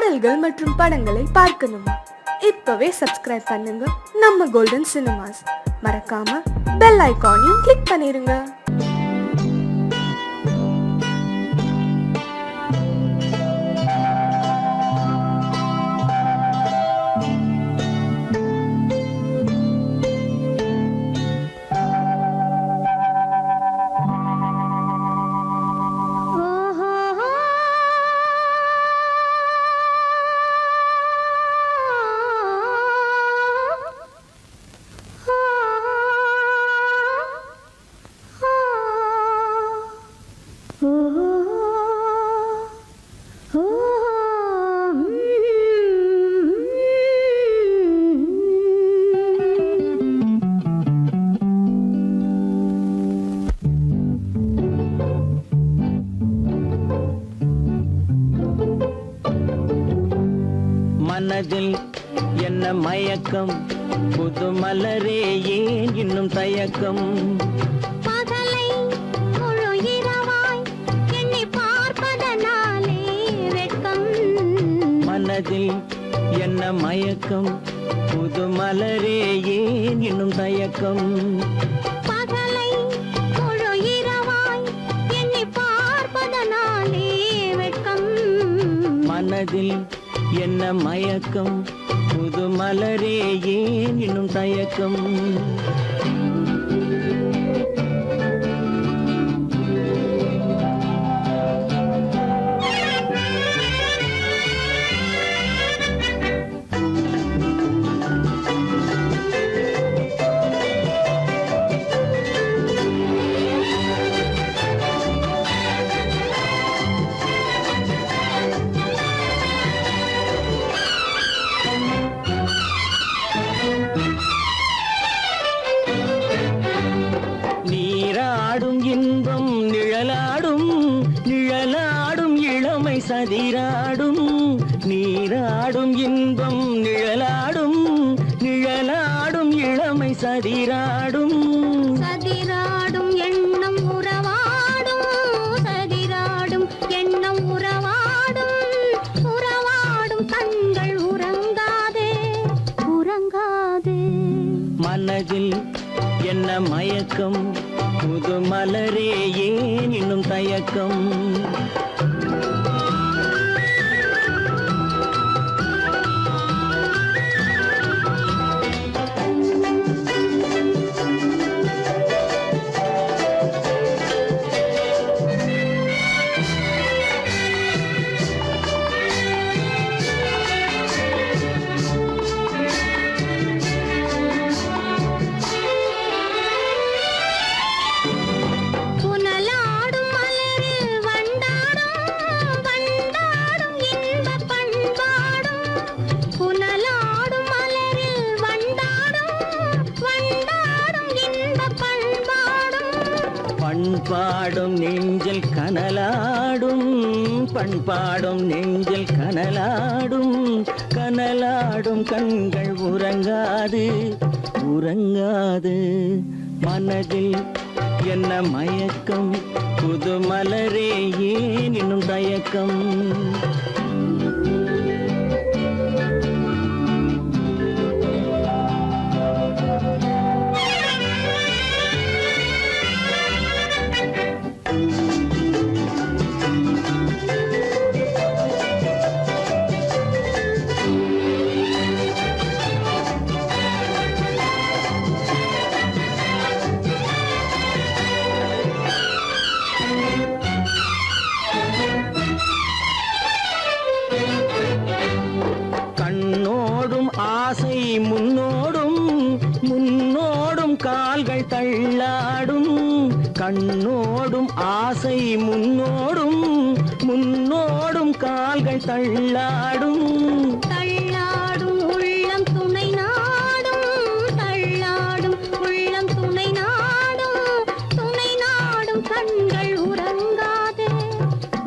பாடல்கள் மற்றும் படங்களை பார்க்கணுமா? இப்பவே சப்ஸ்கிரைப் பண்ணுங்க நம்ம கோல்டன் சினிமாஸ். மறக்காம பெல் ஐகானையும் கிளிக் பண்ணிருங்க. மனதில் என்ன மயக்கம், புது மலரே ஏன் இன்னும் தயக்கம்? பகலை முழு இரவாய் எண்ணி பார்ப்பதனாலே வெட்கம். மனதில் என்ன மயக்கம், புது மலரே ஏன் இன்னும் தயக்கம்? பகலை முழு இரவாய் எண்ணி பார்ப்பதனாலே வெட்கம். மனதில் என்ன மயக்கம், புது மலரே ஏன் இன்னும் தயக்கம்? நீராடும் இன்பம் நிழலாடும், நிழலாடும் இளமை சதிராடும். நீராடும் இன்பம் நிழலாடும், நிழலாடும் இளமை சதிராடும். சதிராடும் எண்ணம் உறவாடும், சதிராடும் எண்ணம் உறவாடும். உறவாடும் கண்கள் உறங்காதே, உறங்காதே. மனதில் என்ன மயக்கம், புது மலரே ஏன் இன்னும் தயக்கம்? புனலாடும் மலரில் வண்டாடும், வண்டாடும் இன்பப் பண்பாடும். புனலாடும் மலரில் வண்டாடும், வண்டாடும் இன்பப் பண்பாடும். பண்பாடும் நெஞ்சில் கனலாடும், பண்பாடும் நெஞ்சில் கனலாடும். கனலாடும் கண்கள் உறங்காது, உறங்காது. மனதில் என்ன மயக்கம், புது மலரே ஏன் இன்னும் தயக்கம்? கண்ணோடும் ஆசை முன்னோடும், முன்னோடும் கால்கள் தள்ளாடும். கண்ணோடும் ஆசை முன்னோடும், முன்னோடும் கால்கள் தள்ளாடும். தள்ளாடும் உள்ளம் துணை நாடும், தள்ளாடும் உள்ளம் துணை நாடும். துணை நாடும் கண்கள் உறங்காதே,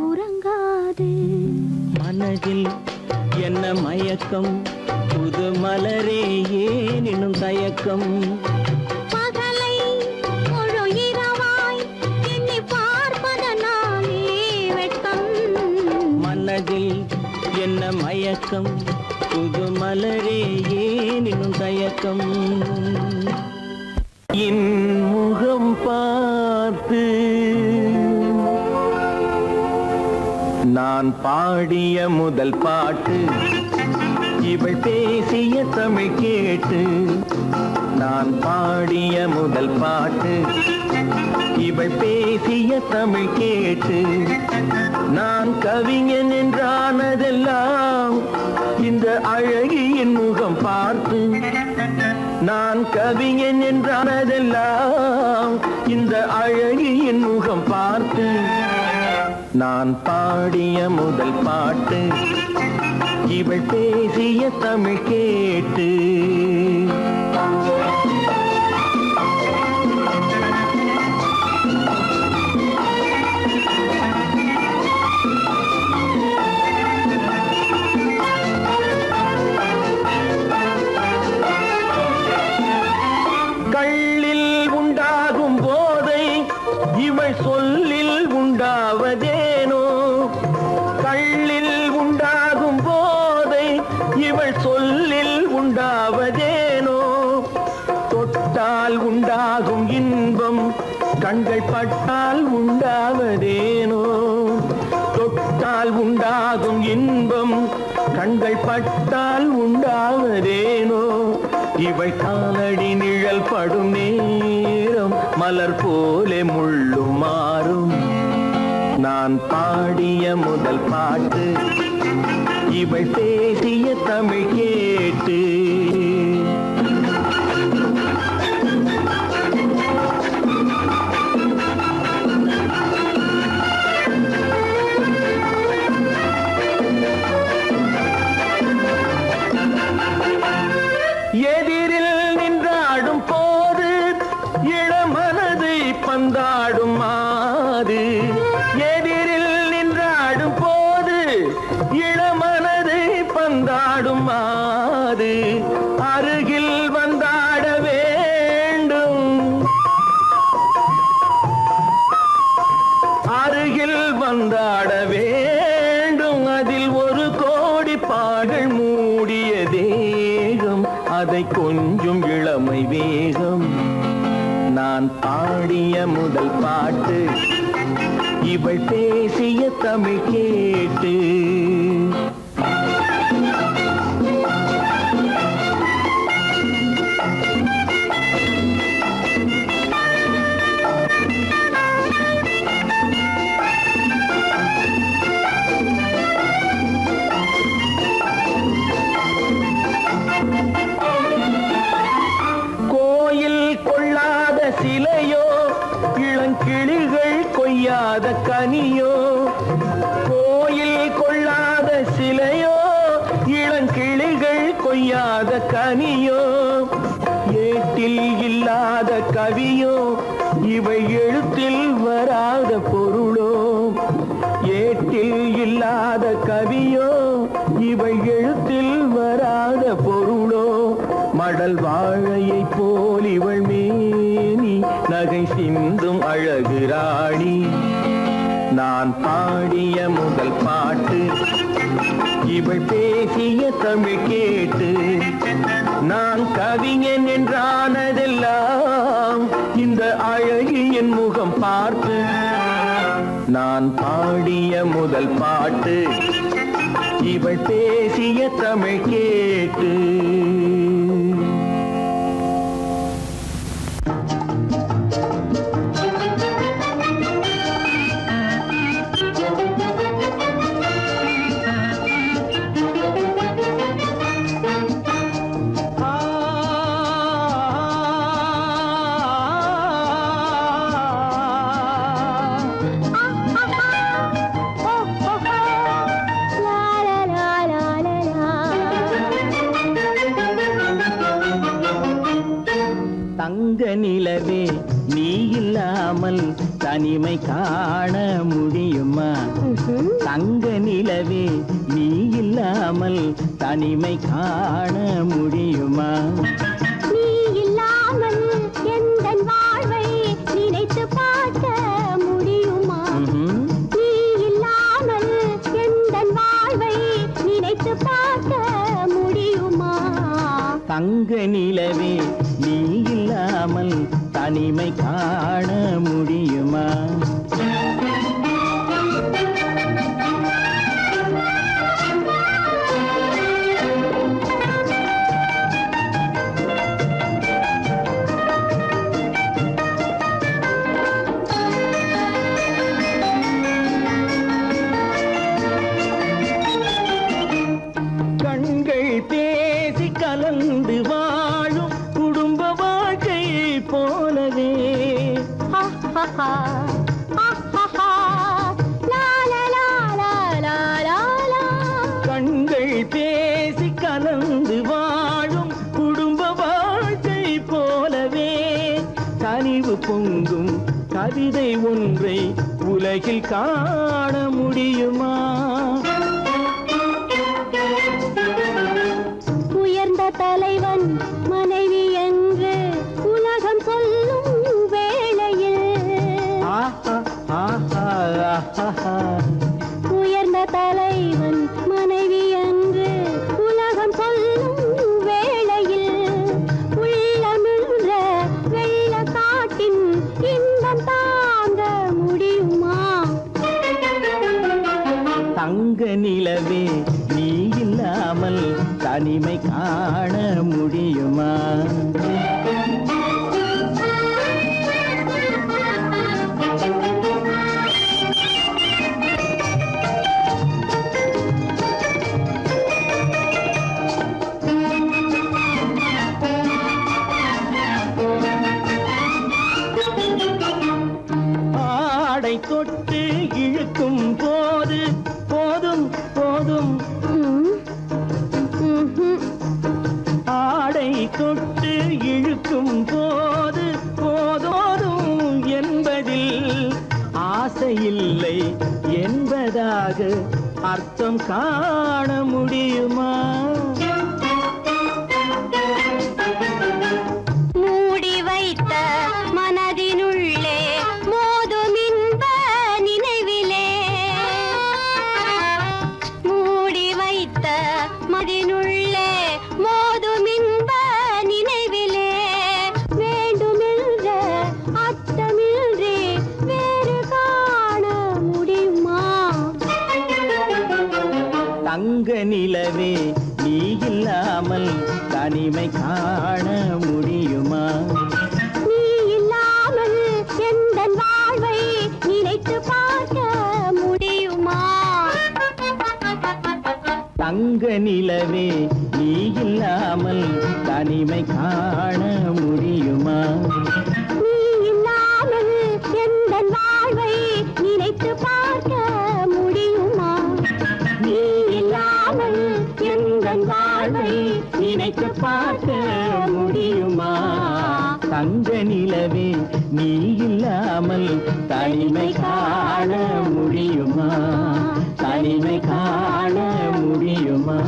உறங்காதே. மனதில் என்ன மயக்கம், புது மலரே ஏன் இன்னும் தயக்கம்? பகலை முழு இரவாய் எண்ணி பார்ப்பதனாலே வெட்கம். மனதில் என்ன மயக்கம் புது மலரே ஏன் இன்னும் தயக்கம் என் முகம் பார்த்து நான் பாடிய முதல் பாட்டு இவள் பேசிய தமிழ் கேட்டு நான் பாடிய முதல் பாட்டு இவள் பேசிய தமிழ் கேட்டு நான் கவிஞன் என்றானதெல்லாம் இந்த அழகியின் முகம் பார்த்து நான் கவிஞன் என்றானதெல்லாம் இந்த அழகியின் முகம் பார்த்து நான் பாடிய முதல் பாட்டு இவள் பேசிய தமிழ் கேட்டு கள்ளில் உண்டாகும் போதை இவள் சொல்லில் உண்டாவதேனோ கள்ளில் உண்டாகும் போதை இவள் சொல்லில் உண்டாவதேனோ தொட்டால் உண்டாகும் இன்பம் கண்கள் பட்டால் உண்டாவதேனோ தொட்டால் உண்டாகும் இன்பம் கண்கள் பட்டால் உண்டாவதேனோ இவள் காலடி நிழல் படும் நேரம் மலர் போலே முள்ளும் மாறும் நான் பாடிய முதல் பாட்டு இவள் பேசிய தமிழ் கேட்டு எதிரில் நின்றாடும் போது இளமனதை பந்தாடும் மாது எதிரில் நின்றாடும் போது இளமனதை பந்தாடும் மாது அருகில் வந்தாட வேண்டும் அருகில் வந்தாட வேண்டும் அதில் ஒரு கோடி பாடல் மூடிய தேகம் அதை கொஞ்சம் இளமை வேகம் நான் பாடிய முதல் பாட்டு இவள் பேசிய தமிழ் கேட்டு சிலையோ இளங்கிளிகள் கொய்யாத கனியோ கோயில் கொள்ளாத சிலையோ இளங்கிளிகள் கொய்யாத கனியோ ஏட்டில் இல்லாத கவியோ இவை எழுத்தில் வராத பொருளோ ஏட்டில் இல்லாத கவியோ இவை எழுத்தில் வராத பொருளோ மடல் வாழையை போல் இவள் மேனி நகை சிந்தும் அழகு ராணி நான் பாடிய முதல் பாட்டு இவள் பேசிய தமிழ் கேட்டு நான் கவிஞன் என்றானதெல்லாம் இந்த அழகியின் முகம் பார்த்து நான் பாடிய முதல் பாட்டு இவள் பேசிய தமிழ் கேட்டு தங்க நிலவே நீ இல்லாமல் தனிமை காண முடியுமா தங்க நிலவே நீ இல்லாமல் தனிமை காண முடியுமா நீ இல்லாமல் எந்தன் வாழ்வை நினைத்து பார்க்க முடியுமா நீ இல்லாமல் எந்தன் வாழ்வை நினைத்து பார்க்க முடியுமா? தங்க நிலவே நீ இல்லாமல் தனிமை காண முடியுமா? கண்கள் பேசி கலந்து வாழும் குடும்ப வாழ்க்கை போலவே கண்கள் பேசி கலந்து வாழும் குடும்ப வாழ்க்கை போலவே கனிவு பொங்கும் கவிதை ஒன்றை உலகில் காண முடியுமா? உயர்ந்த தலைவன் மனைவி என்று உலகம் சொல்லும் வேளையில் உயர்ந்த தலைவன் மனைவி என்று உலகம் சொல்லும் வேளையில் உள்ளமிழ்ற வெள்ள காட்டின் இன்பம் தாங்க முடியுமா? தங்க நிலவே நீ இல்லாமல் தனிமை காண முடியுமா? ஆடை தொட்டு இழுக்கும் போது போதும் போதும் ஆடை தொட்டு இழுக்கும் போது போதோதும் என்பதில் ஆசையில்லை என்பதாக அர்த்தம் காண முடியுமா? மூடி வைத்த மனதினுள்ளே மோதும் இன்ப நினைவிலே மூடி வைத்த மனதினுள்ளே மோதும் இன்ப நினைவிலே வேண்டுமென்ற அர்த்தமின்றி வேறு காண முடியுமா? தங்க நிலவே நீ இல்லாமல் தனிமை காண முடியுமா? நீ இல்லாமல் எந்தன் வாழ்வை நினைத்து பார்க்க முடியுமா? தங்க நிலவே நீ இல்லாமல் தனிமை காண முடியுமா? நீ இல்லாமல் எந்தன் வாழ்வை நினைத்து பார்க்க முடியுமா? நீ இல்லாமல் எந்தன் வாழ்வை நினைத்து பார்க்க முடியுமா? தங்க நிலவே நீ இல்லாமல் தனிமை காண முடியுமா? தனிமை காண முடியுமா?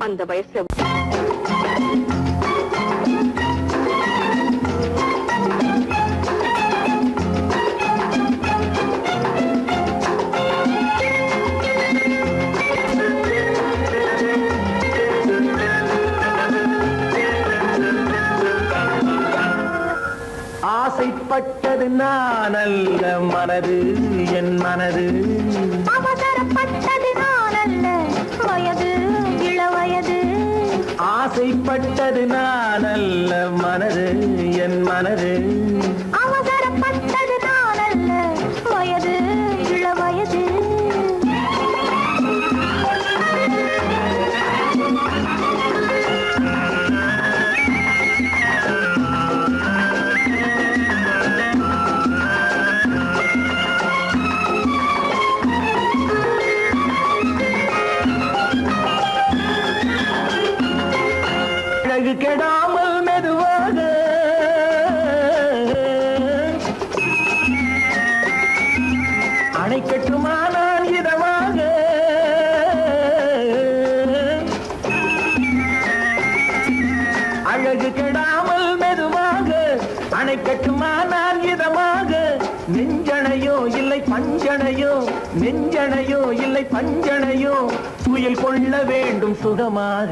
அந்த வயசுல ஆசைப்பட்டது நான் அல்ல மனது என் மனது அவசரப்பட்டது நான் அல்ல வயது இளவயது ஆசைப்பட்டது நான் அல்ல மனது என் மனது அவசரப்பட்டது நான் அல்ல வயது இளவயது அழகு கெடாமல் மெதுவாக அணை கட்டுமா நான் இதமாக அழகு கெடாமல் மெதுவாக அணை கட்டுமா நான் இதமாக நெஞ்சணையோ இல்லை பஞ்சணையோ நெஞ்சணையோ இல்லை பஞ்சணையோ துயில் கொள்ள வேண்டும் சுகமாக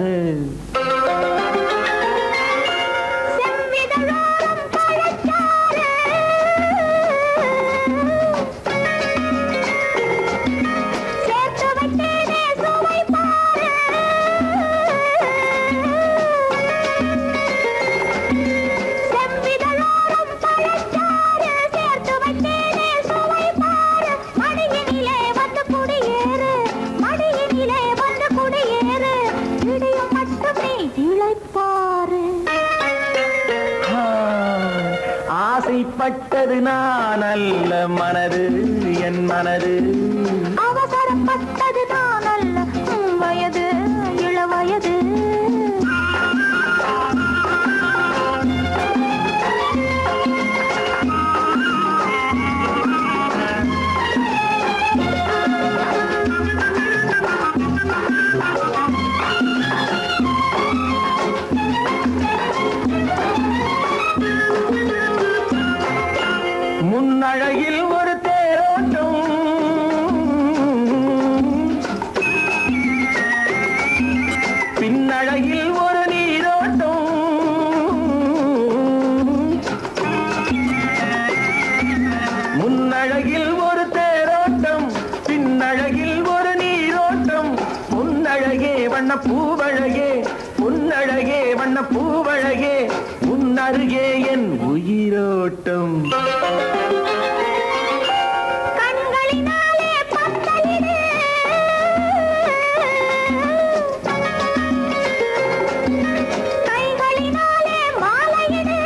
செவ்விதழோரம் பழச்சாறு சேர்த்து வைத்தேனே சுவை பாரு செவ்விதழோரம் பழச்சாறு சேர்த்து வைத்தேனே சுவை பாரு மடியினிலே வந்து குடியேறு மடியினிலே வந்து குடியேறு இடையும் மட்டும் நீ இளைப்பாரு ஆசைப்பட்டது நான் அல்ல மனது என் மனது அவசரப்பட்டது நான் அல்ல வயது இளவயது முன்னழகில் ஒரு தேரோட்டம் பின்னழகில் ஒரு நீரோட்டம் முன்னழகில் ஒரு தேரோட்டம் பின்னழகில் ஒரு நீரோட்டம் பொன்னழகே வண்ண பூவழகே பொன்னழகே வண்ண பூவழகே உன்னருகே என் உயிரோட்டம் கண்களினாலே பத்தலிடு கைகளினாலே மாலையிடு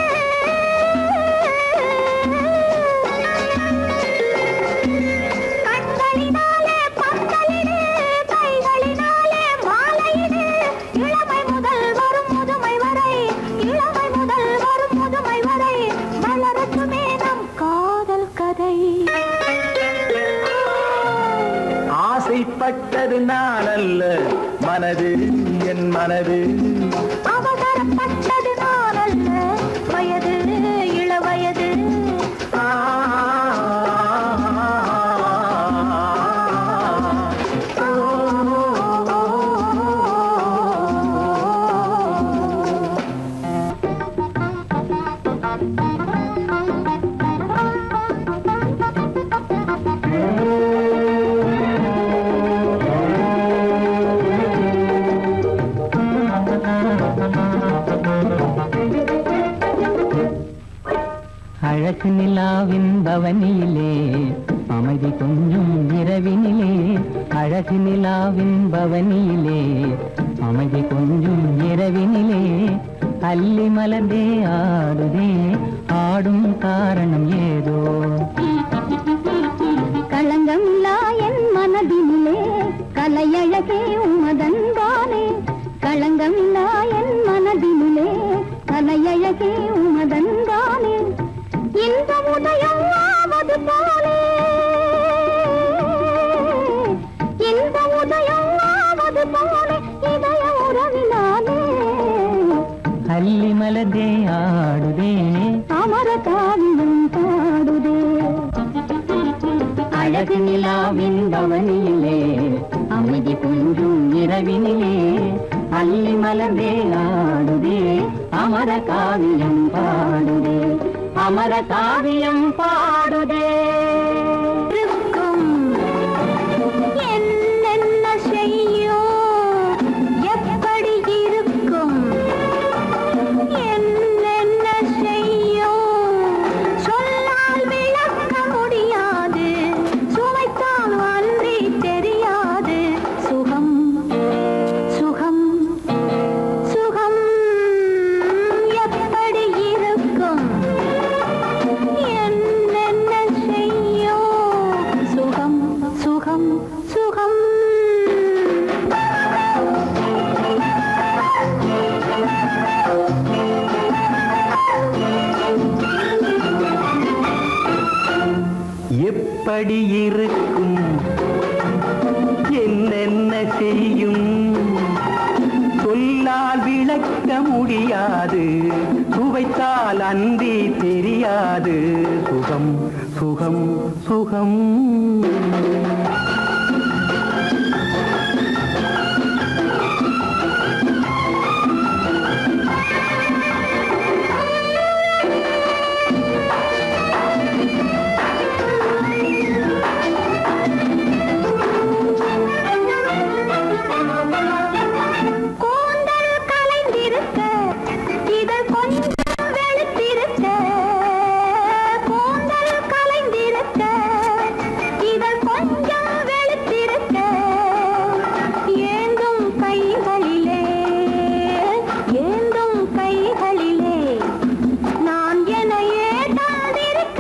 கண்களினாலே பத்தலிடு கைகளினாலே மாலையிடு இளமை முதல் வரும் முதுமை வரை இளமை முதல் வரும் முதுமை வரை வளரட்டுமே நம் காதல் கதை ஆசைப்பட்டது நான் அல்ல மனது என் மனது அவசரப்பட்டது நான் அல்ல வயது இளவயது ஆ, அழகு நிலாவின் பவனியிலே அமைதி கொஞ்சம் இரவினிலே அழகு நிலாவின் பவனியிலே அமைதி கொஞ்சம் இரவினிலே அல்லி மலர்ந்தே ஆடுதே ஆடும் காரணம் ஏதோ களங்கமில்லா என் மனதினிலே கலையழகே உமதன்பானே களங்கமில்லா என் மனதினிலே கலையழகே உமதன்பானே இந்த உதயம் ஆவது போலே இந்த உதயம் ஆவது போலே இதய உறவிலே அழகு நிலாவின் பவனியிலே அமைதி கொஞ்சும் இரவினிலே அள்ளி மலர்ந்தே ஆடுதே அமர காவியம் பாடுதே அமர காவியம் பாடுதே இருக்கும் என்னென்ன செய்யும் எப்படி இருக்கும் என்னென்ன செய்யும் சொல்லால் விளக்க முடியாது சுவைத்தால் அன்றி தெரியாது சுகம் சுகம் சுகம் எப்படி இருக்கும் என்னென்ன செய்யும் சுகம் சுகம் சுகம் எப்படி இருக்கும் என்னென்ன செய்யும் சொல்லால் விளக்க முடியாது சுவைத்தால் அன்றி தெரியாது சுகம் சுகம் சுகம் கூந்தல் கலைந்திருக்க இதழ் கொஞ்சம் வெளுத்திருக்க கூந்தல் கலைந்திருக்க இதழ் கொஞ்சம் வெளுத்திருக்க ஏந்தும் கைகளிலே நான் என்னையே தாழ்ந்திருக்க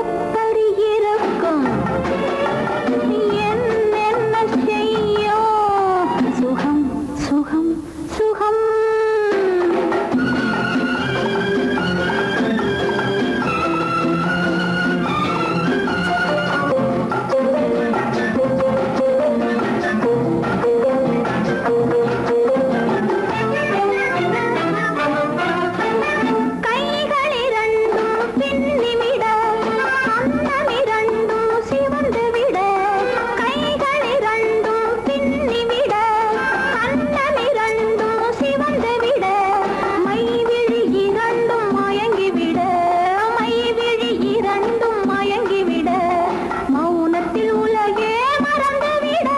எப்படி இருக்கும் என்னென்ன செய்யும் சுகம் சுகம் சுகம் கைகள் இரண்டும் பின்னிவிட அன்னம் இரண்டும் சிவந்து விட கைகள் இரண்டும் பின்னிவிட அன்னம் இரண்டும் சிவந்து விட மைவிழி இரண்டும் மயங்கிவிட மைவிழி இரண்டும் மயங்கிவிட மௌனத்தில் உலகே மறந்துவிட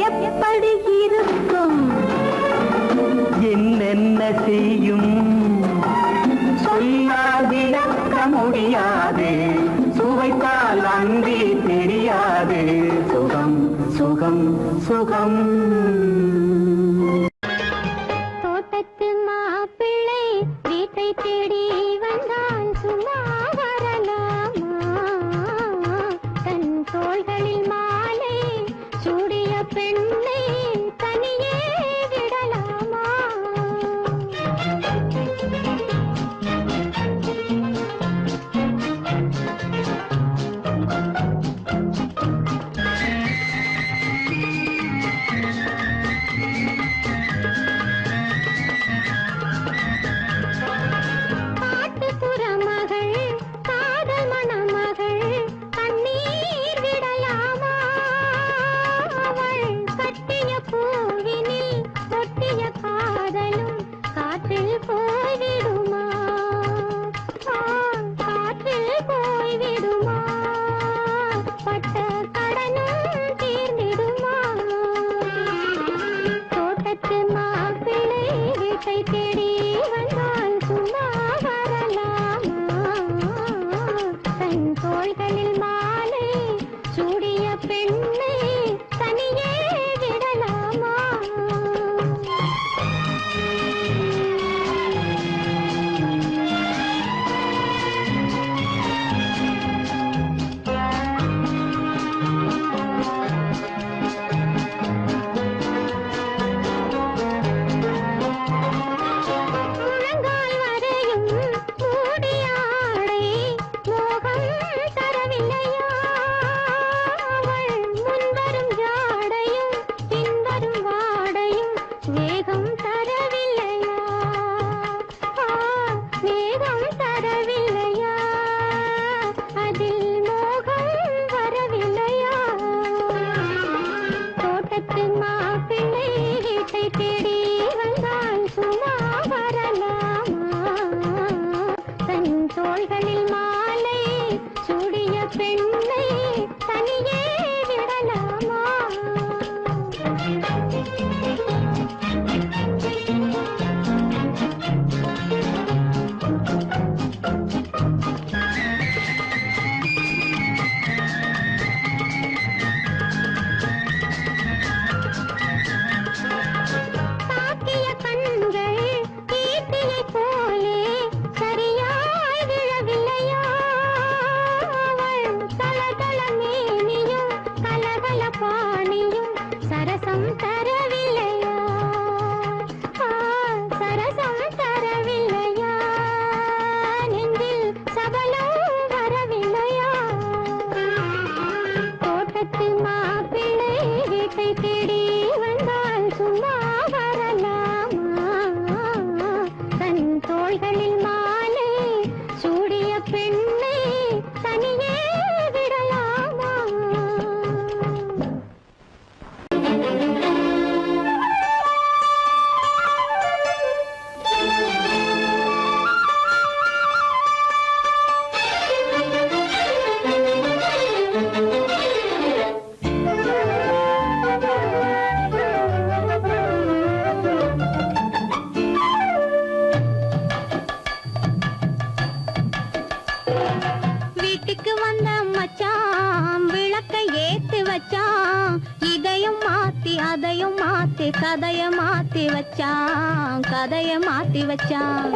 எப்படி இருக்கும் என்னென்ன செய்யும் சொல்லால் விளக்க முடியாது சுவைத்தால் அன்றி தெரியாது சுகம் சுகம் சுகம் தோட்டத்து மாப்பிள்ளை வீட்டை தேடி வந்தான் சும்மா வரலாமா தன் தோள்களில் மாலை சூடிய பெண்ணை தனியே விடலாமா காட்டுப்புற மகள் காதல் மணமகள் கண்ணீர் விடலாமா அவள் கட்டிய பூவினில் தொட்டிய காதலும் காற்றில் போய்விடுமா காற்றில் போய்விடுமா பட்ட கடனும் தீர்ந்திடுமா தோட்டத்து மாப்பிள்ளை வீட்டை தேடி வந்தால் சும்மா வரலாமா தன் தோள்களில் மாலை சூடிய பெண்ணை தனியே விடலாமா கதைய மாத்தி வச்சான், கதைய மாத்தி வச்சான்.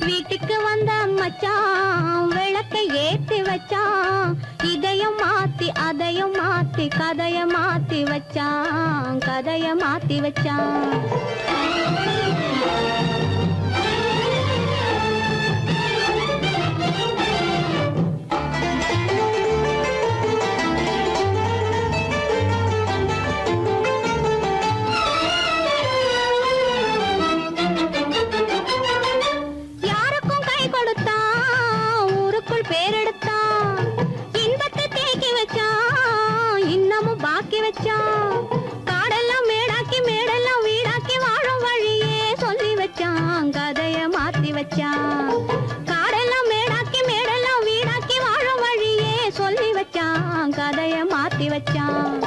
வீட்டுக்கு வந்த மச்சான் விளக்கை ஏத்தி வச்சான். இதையும் மாத்தி அதையும் மாத்தி கதைய மாத்தி வச்சான், கதைய மாத்தி வச்சான். பாக்கி வச்சான். காடெல்லாம் மேடாக்கி மேடெல்லாம் வீடாக்கி வாழும் வழியே சொல்லி வச்சான், கதைய மாத்தி வச்சான். காடெல்லாம் மேடாக்கி மேடெல்லாம் வீடாக்கி வாழும் வழியே சொல்லி வச்சான், கதைய மாத்தி வச்சான்.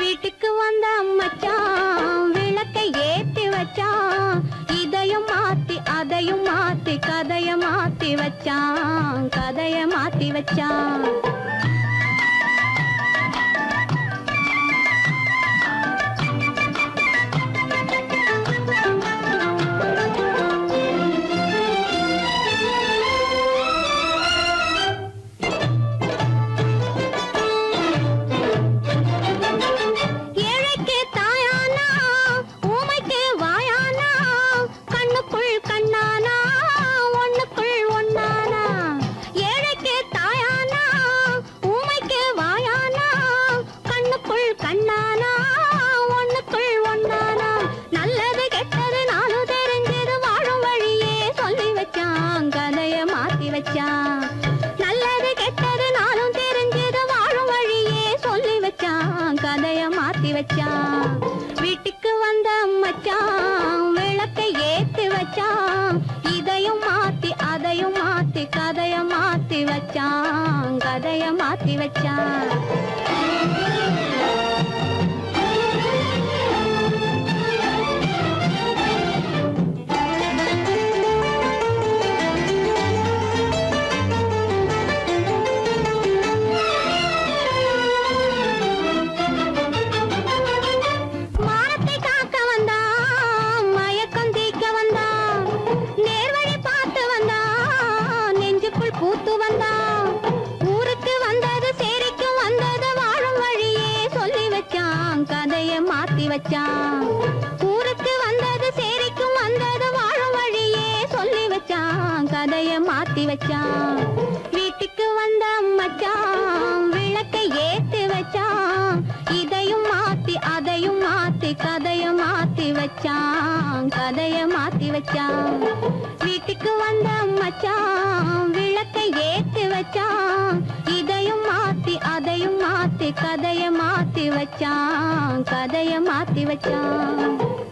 வீட்டுக்கு வந்த மச்சான் விளக்கை ஏத்தி வச்சான். இதையும் மாத்தி அதையும் மாத்தி கதைய மாத்தி வச்சான், கதைய மாத்தி வச்சான். கண்ணானா ஒண்ணுக்குள் ஒண்ணானா நல்லது கெட்டது நானும் தெரிஞ்சது வாழும் வழியே சொல்லி வச்சான், கதைய மாத்தி வச்சான். நல்லது கெட்டது நானும் தெரிஞ்சது வாழும் வழியே சொல்லி வச்சான், கதைய மாத்தி வச்சான். வீட்டுக்கு வந்த மச்சான் விளக்கை ஏத்தி வச்சான். இதையும் மாத்தி அதையும் மாத்தி கதைய மாத்தி வச்சான், கதைய மாத்தி வச்சான். பூத்து வந்தான் ஊருக்கு வந்தது சேரிக்கும் வந்தது வாழும் வழியே சொல்லி வச்சான், கதைய மாத்தி வச்சான். ஊருக்கு வந்தது சேரிக்கும் வந்தது வாழும் வழியே சொல்லி வச்சான், கதைய மாத்தி வச்சான். வீட்டுக்கு வந்த மச்சான் விளக்கை ஏத்தி வச்சான். இதையும் மாத்தி அதையும் மாத்தி கதைய மாத்தி வச்சான், கதைய மாத்தி வச்சான். வீட்டுக்கு வந்த மச்சான் விளக்கை ஏத்தி வச்சான். இதையும் மாத்தி அதையும் மாத்தி கதைய மாத்தி வச்சான், கதைய மாத்தி வச்சான்.